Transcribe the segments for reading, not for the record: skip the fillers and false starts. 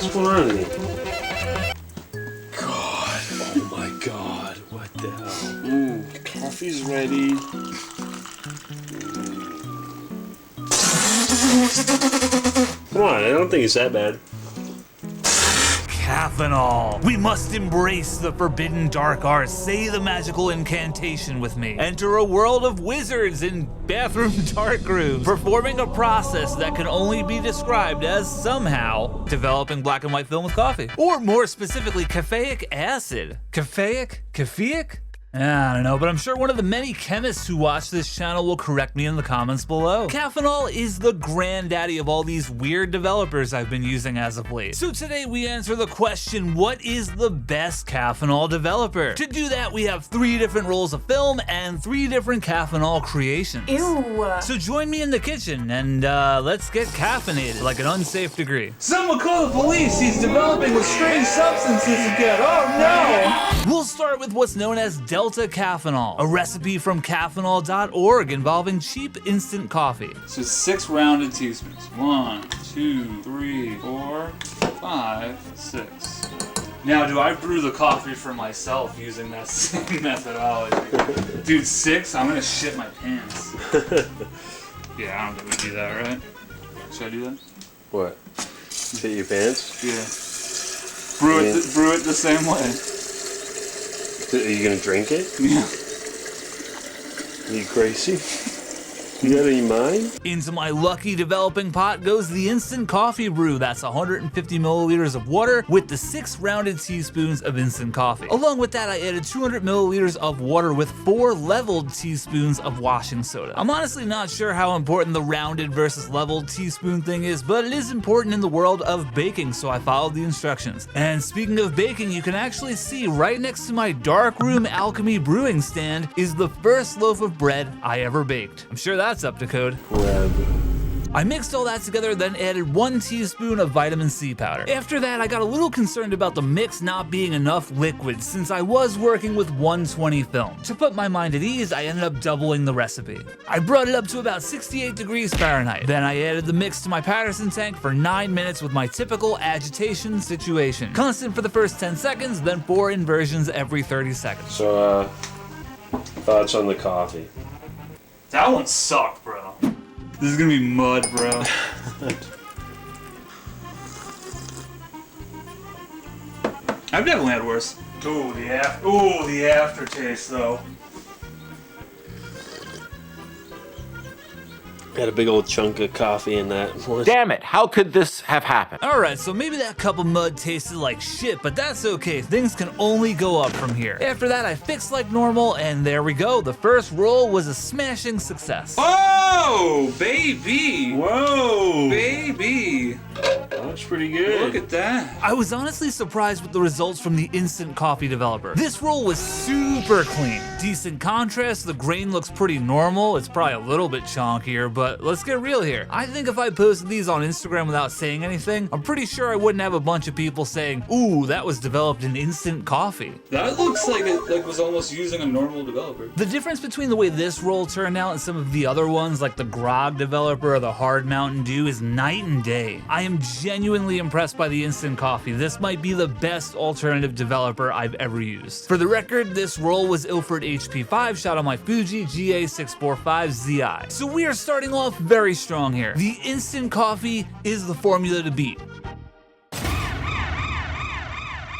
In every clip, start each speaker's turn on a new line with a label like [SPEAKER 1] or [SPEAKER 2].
[SPEAKER 1] What's going on in here? God, oh my God, what the hell? Coffee's ready. Come on, I don't think it's that bad.
[SPEAKER 2] Caffeinol. We must embrace the forbidden dark arts. Say the magical incantation with me. Enter a world of wizards in bathroom dark rooms, performing a process that can only be described as somehow developing black and white film with coffee. Or more specifically, caffeic acid. Caffeic? I don't know, but I'm sure one of the many chemists who watch this channel will correct me in the comments below. Caffeinol is the granddaddy of all these weird developers I've been using as of late. So today we answer the question, what is the best caffeinol developer? To do that, we have 3 different rolls of film and 3 different caffeinol creations.
[SPEAKER 3] Ew.
[SPEAKER 2] So join me in the kitchen and let's get caffeinated like an unsafe degree.
[SPEAKER 4] Someone call the police! He's developing with strange substances again! Oh no!
[SPEAKER 2] We'll start with what's known as Delta Caffeinol, a recipe from caffeinol.org involving cheap instant coffee.
[SPEAKER 4] So 6 rounded teaspoons. 1, 2, 3, 4, 5, 6. Now, do I brew the coffee for myself using that same methodology? Dude, 6? I'm gonna shit my pants. Yeah, I don't think we do that, right? Should I do that?
[SPEAKER 1] What? Shit your pants?
[SPEAKER 4] Yeah. Brew it the same way.
[SPEAKER 1] Are you gonna drink it?
[SPEAKER 4] Yeah.
[SPEAKER 1] Are you crazy? You got any mind?
[SPEAKER 2] Into my lucky developing pot goes the instant coffee brew. That's 150 milliliters of water with the 6 rounded teaspoons of instant coffee. Along with that, I added 200 milliliters of water with 4 leveled teaspoons of washing soda. I'm honestly not sure how important the rounded versus leveled teaspoon thing is, but it is important in the world of baking, so I followed the instructions. And speaking of baking, you can actually see right next to my darkroom alchemy brewing stand is the first loaf of bread I ever baked. I'm sure that's up to code. I mixed all that together, then added 1 teaspoon of vitamin C powder. After that, I got a little concerned about the mix not being enough liquid since I was working with 120 film. To put my mind at ease, I ended up doubling the recipe. I brought it up to about 68 degrees Fahrenheit. Then I added the mix to my Patterson tank for 9 minutes with my typical agitation situation. Constant for the first 10 seconds, then 4 inversions every 30 seconds.
[SPEAKER 1] So, thoughts on the coffee?
[SPEAKER 4] That one sucked, bro. This is gonna be mud, bro. I've definitely had worse. Ooh, the aftertaste, though.
[SPEAKER 1] Got a big old chunk of coffee in that one.
[SPEAKER 5] Damn it, how could this have happened?
[SPEAKER 2] Alright, so maybe that cup of mud tasted like shit, but that's okay. Things can only go up from here. After that, I fixed like normal, and there we go. The first roll was a smashing success.
[SPEAKER 4] Oh, baby!
[SPEAKER 1] Whoa!
[SPEAKER 4] Baby!
[SPEAKER 1] That looks pretty good.
[SPEAKER 4] Look at that.
[SPEAKER 2] I was honestly surprised with the results from the instant coffee developer. This roll was super clean. Decent contrast, the grain looks pretty normal. It's probably a little bit chonkier, but let's get real here. I think if I posted these on Instagram without saying anything, I'm pretty sure I wouldn't have a bunch of people saying, ooh, that was developed in instant coffee.
[SPEAKER 4] That looks like it was almost using a normal developer.
[SPEAKER 2] The difference between the way this roll turned out and some of the other ones like the Grog developer or the Hard Mountain Dew is night and day. I am genuinely impressed by the instant coffee. This might be the best alternative developer I've ever used. For the record, this roll was Ilford HP5, shot on my Fuji GA645ZI. So we are starting off very strong here. The instant coffee is the formula to beat.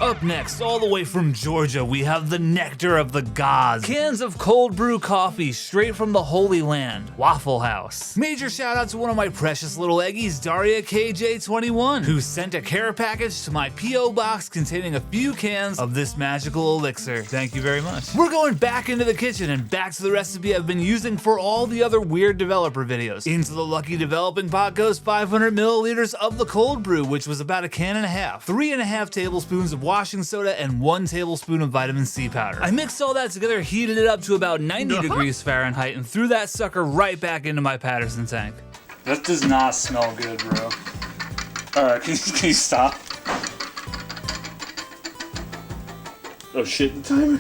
[SPEAKER 2] Up next, all the way from Georgia, we have the nectar of the gods. Cans of cold brew coffee straight from the Holy Land, Waffle House. Major shout out to one of my precious little eggies, Daria KJ21, who sent a care package to my P.O. box containing a few cans of this magical elixir. Thank you very much. We're going back into the kitchen and back to the recipe I've been using for all the other weird developer videos. Into the lucky developing pot goes 500 milliliters of the cold brew, which was about a can and a half, 3.5 tablespoons of washing soda, and 1 tablespoon of vitamin C powder. I mixed all that together, heated it up to about 90 degrees Fahrenheit, and threw that sucker right back into my Patterson tank.
[SPEAKER 4] That does not smell good, bro. Alright, can you stop?
[SPEAKER 1] Oh shit, the timer.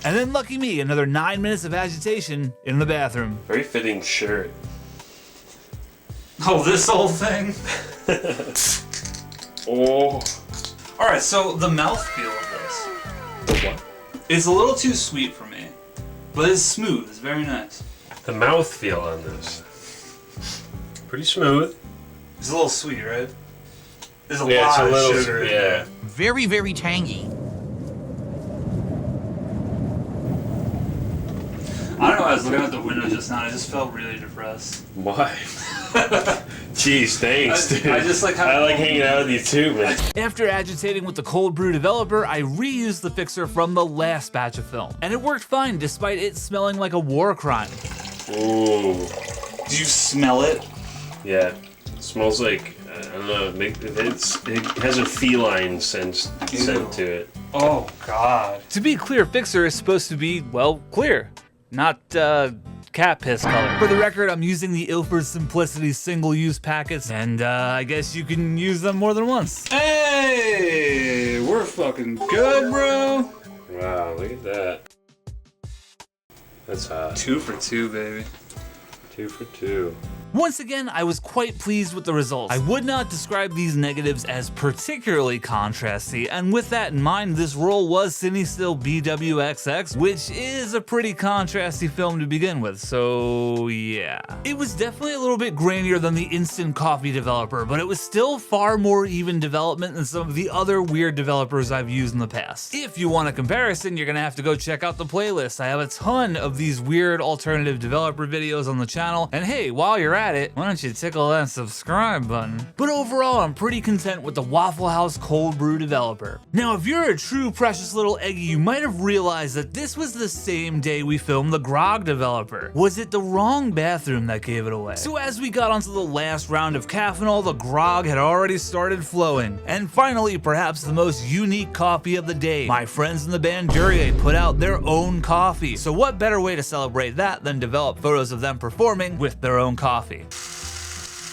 [SPEAKER 2] And then lucky me, another 9 minutes of agitation in the bathroom.
[SPEAKER 1] Very fitting shirt.
[SPEAKER 4] Oh, this whole thing?
[SPEAKER 1] Oh.
[SPEAKER 4] Alright, so the mouthfeel of this.
[SPEAKER 1] The what?
[SPEAKER 4] It's a little too sweet for me. But it's smooth. It's very nice.
[SPEAKER 1] The mouthfeel on this. Pretty smooth.
[SPEAKER 4] It's a little sweet, right? There's a
[SPEAKER 1] Yeah, it's
[SPEAKER 4] lot
[SPEAKER 1] a
[SPEAKER 4] of
[SPEAKER 1] little
[SPEAKER 4] sugar in
[SPEAKER 1] yeah.
[SPEAKER 4] there.
[SPEAKER 5] Very, very tangy.
[SPEAKER 4] I don't know, I was looking out the window just now and I just felt really depressed.
[SPEAKER 1] Why? Jeez, thanks, dude.
[SPEAKER 4] I just like
[SPEAKER 1] I like hanging out with you too, man.
[SPEAKER 2] After agitating with the cold brew developer, I reused the fixer from the last batch of film. And it worked fine despite it smelling like a war crime.
[SPEAKER 1] Ooh.
[SPEAKER 4] Do you smell it?
[SPEAKER 1] Yeah. It smells like, I don't know, it has a feline scent to it.
[SPEAKER 4] Oh, God.
[SPEAKER 2] To be clear, fixer is supposed to be, well, clear. Not, cat piss color. For the record, I'm using the Ilford Simplicity single-use packets, and I guess you can use them more than once.
[SPEAKER 4] Hey, we're fucking good, bro.
[SPEAKER 1] Wow, look at that. That's hot.
[SPEAKER 4] 2 for 2, baby.
[SPEAKER 1] 2 for 2.
[SPEAKER 2] Once again, I was quite pleased with the results. I would not describe these negatives as particularly contrasty, and with that in mind, this roll was CineStill BWXX, which is a pretty contrasty film to begin with, so yeah. It was definitely a little bit grainier than the instant coffee developer, but it was still far more even development than some of the other weird developers I've used in the past. If you want a comparison, you're gonna have to go check out the playlist. I have a ton of these weird alternative developer videos on the channel, and hey, while you're at it, why don't you tickle that subscribe button? But overall, I'm pretty content with the Waffle House cold brew developer. Now, if you're a true precious little eggie, you might have realized that this was the same day we filmed the grog developer. Was it the wrong bathroom that gave it away? So as we got onto the last round of caffeinol, the grog had already started flowing. And finally, perhaps the most unique coffee of the day, my friends in the band Jurier put out their own coffee. So what better way to celebrate that than develop photos of them performing with their own coffee?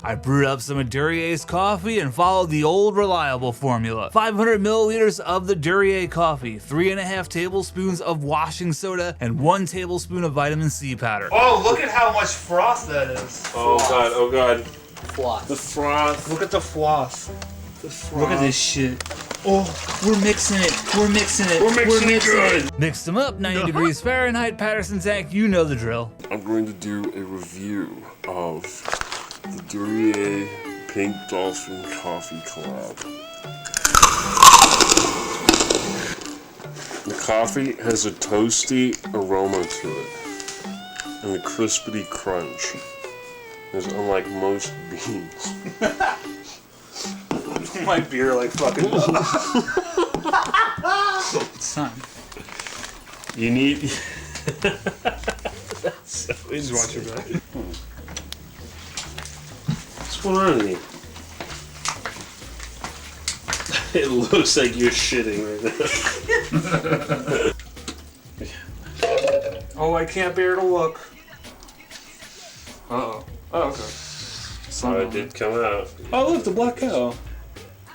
[SPEAKER 2] I brewed up some of Durier's coffee and followed the old reliable formula. 500 milliliters of the Durieux coffee, 3.5 tablespoons of washing soda, and 1 tablespoon of vitamin C powder.
[SPEAKER 4] Oh, look at how much froth that is.
[SPEAKER 1] Oh god, oh god.
[SPEAKER 3] Floss.
[SPEAKER 1] The froth.
[SPEAKER 4] Look at the floss.
[SPEAKER 1] The froth.
[SPEAKER 4] Look at this shit. Oh, we're mixing it. We're mixing it.
[SPEAKER 1] We're mixing it good.
[SPEAKER 2] Mixed them up, 90 degrees Fahrenheit, Patterson tank, you know the drill.
[SPEAKER 6] I'm going to do a review of the Durieux Pink Dolphin Coffee Collab. The coffee has a toasty aroma to it and a crispity crunch. It's unlike most beans.
[SPEAKER 4] My beer like fucking. Son.
[SPEAKER 1] You need.
[SPEAKER 4] Please watch your back.
[SPEAKER 1] What's going on in here? It looks like you're shitting right now.
[SPEAKER 4] Oh, I can't bear to look. Uh-oh. Oh, okay.
[SPEAKER 1] Oh, it did come out.
[SPEAKER 4] Oh, look, the black cow.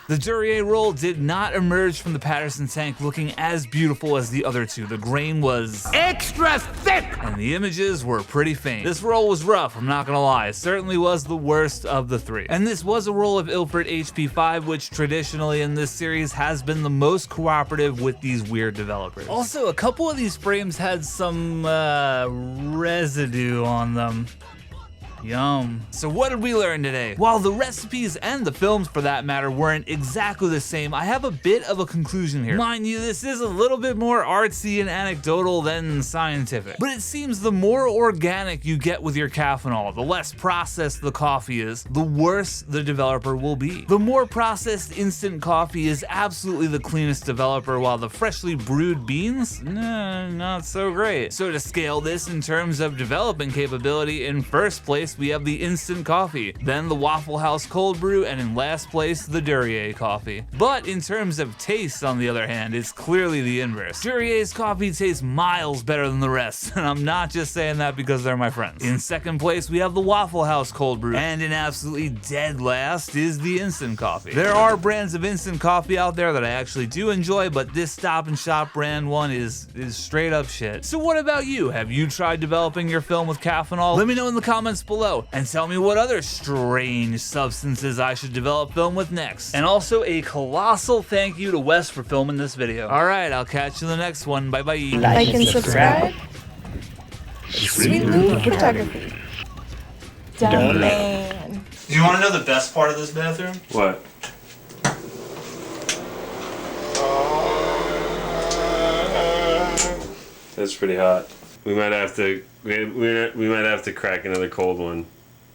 [SPEAKER 2] The Durieux roll did not emerge from the Patterson tank looking as beautiful as the other two. The grain was extra thick, and the images were pretty faint. This roll was rough, I'm not gonna lie. It certainly was the worst of the three. And this was a roll of Ilford HP5, which traditionally in this series has been the most cooperative with these weird developers. Also, a couple of these frames had some residue on them. Yum. So what did we learn today? While the recipes and the films for that matter weren't exactly the same, I have a bit of a conclusion here. Mind you, this is a little bit more artsy and anecdotal than scientific. But it seems the more organic you get with your caffeinol, the less processed the coffee is, the worse the developer will be. The more processed instant coffee is absolutely the cleanest developer, while the freshly brewed beans, nah, not so great. So to scale this in terms of developing capability, in first place, we have the instant coffee, then the Waffle House cold brew, and in last place, the Durieux coffee. But in terms of taste, on the other hand, it's clearly the inverse. Durier's coffee tastes miles better than the rest, and I'm not just saying that because they're my friends. In second place, we have the Waffle House cold brew, and in absolutely dead last is the instant coffee. There are brands of instant coffee out there that I actually do enjoy, but this Stop and Shop brand one is straight up shit. So what about you? Have you tried developing your film with caffeinol? Let me know in the comments below. below and tell me what other strange substances I should develop film with next. And also a colossal thank you to Wes for filming this video. Alright, I'll catch you in the next one. Bye bye.
[SPEAKER 3] Like and subscribe. Sweet Lou Photography. Domain.
[SPEAKER 4] Do you want to know the best part of this bathroom?
[SPEAKER 6] What? That's pretty hot. We might have to crack another cold one.